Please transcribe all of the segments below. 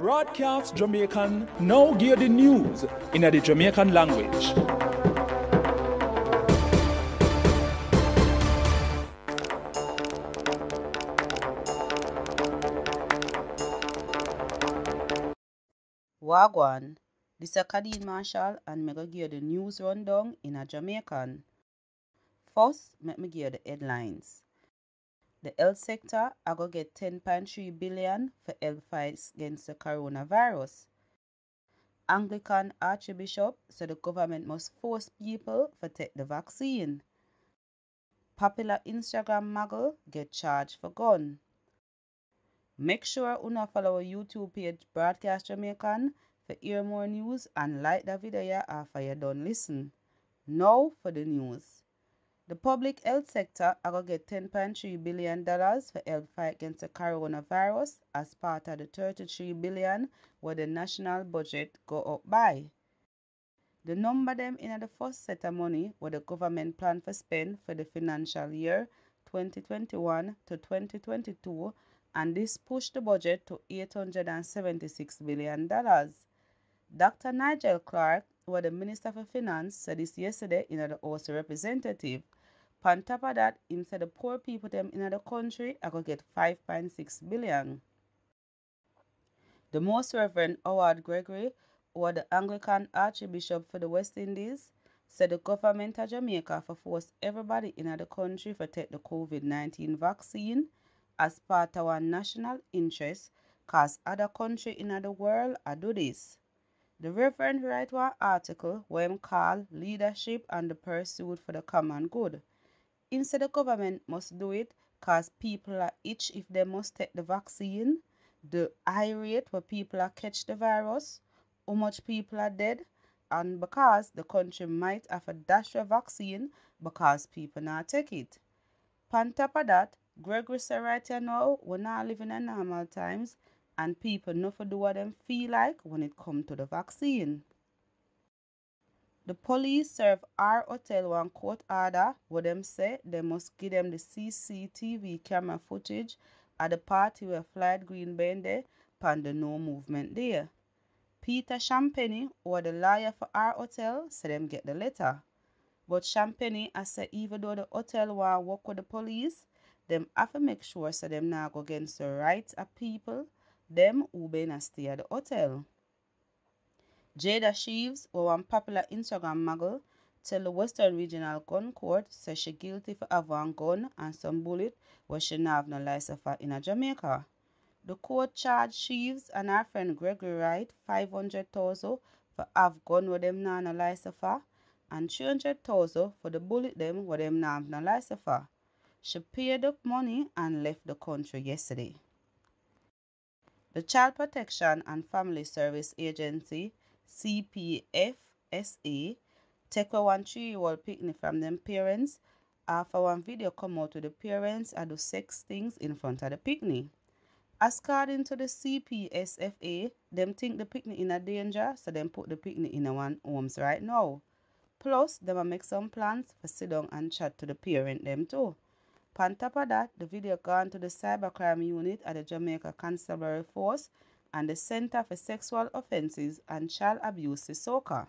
Broadcast Jamaican now give the news in the Jamaican language. Wagwan, this is Kadeen Marshall and me go give the news rundown in a Jamaican. First, let me give the headlines. The health sector are going to get 10.3 billion for health fights against the coronavirus. Anglican Archbishop said the government must force people to take the vaccine. Popular Instagram model get charged for gun. Make sure you follow our YouTube page Broadcast Jamaican for hear more news and like the video after you done listen. Now for the news. The public health sector are going to get $10.3 billion for health fight against the coronavirus as part of the $33 billion where the national budget go up by. The number them in the first set of money where the government plan for spend for the financial year 2021 to 2022, and this pushed the budget to $876 billion. Dr. Nigel Clark, who was the Minister for Finance, said this yesterday in the House of Representatives. On top of that, he said the poor people them in the country are going to get $5.6 billion. The Most Reverend Howard Gregory, who was the Anglican Archbishop for the West Indies, said the government of Jamaica for force everybody in the country to take the COVID-19 vaccine as part of our national interest, cause other countries in the world are do this. The Reverend write one article where he called Leadership and the Pursuit for the Common Good. Instead, the government must do it because people are itch if they must take the vaccine, the high rate where people are catch the virus, how much people are dead, and because the country might have a dash of vaccine because people not take it. On top of that, Gregory said right here now, we're not living in normal times and people know for do what them feel like when it comes to the vaccine. The police serve our hotel one court order where them say they must give them the CCTV camera footage at the party where Floyd Green been there upon the no movement there. Peter Champagne, who was the lawyer for our hotel, said them get the letter. But Champagne has said even though the hotel want work with the police, them have to make sure so them not go against the rights of people, them who been stay at the hotel. Jada Sheaves, who was a popular Instagram model, tell the Western Regional Gun Court says she guilty for having a gun and some bullet where she not have no license for in Jamaica. The court charged Sheaves and her friend Gregory Wright $500,000 for have gun where them not no license for and $300,000 for the bullet them where them not have no license for. She paid up money and left the country yesterday. The Child Protection and Family Service Agency CPFSA take a 3-year-old picnic from them parents after one video come out with the parents and do sex things in front of the picnic. According to the CPSFA, them think the picnic in a danger, so them put the picnic in one homes right now. Plus, them a make some plans for sit down and chat to the parent them too. On top of that, the video gone to the cybercrime unit at the Jamaica Constabulary Force and the Center for Sexual Offences and Child Abuse for Soca.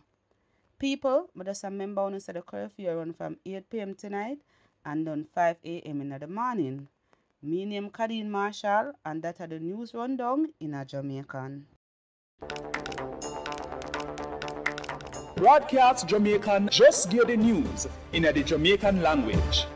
People, but just remember when the curfew run from 8 p.m. tonight and done 5 a.m. in the morning. Me name Kadeen Marshall and that are the news rundown in a Jamaican. Broadcast Jamaican just give the news in the Jamaican language.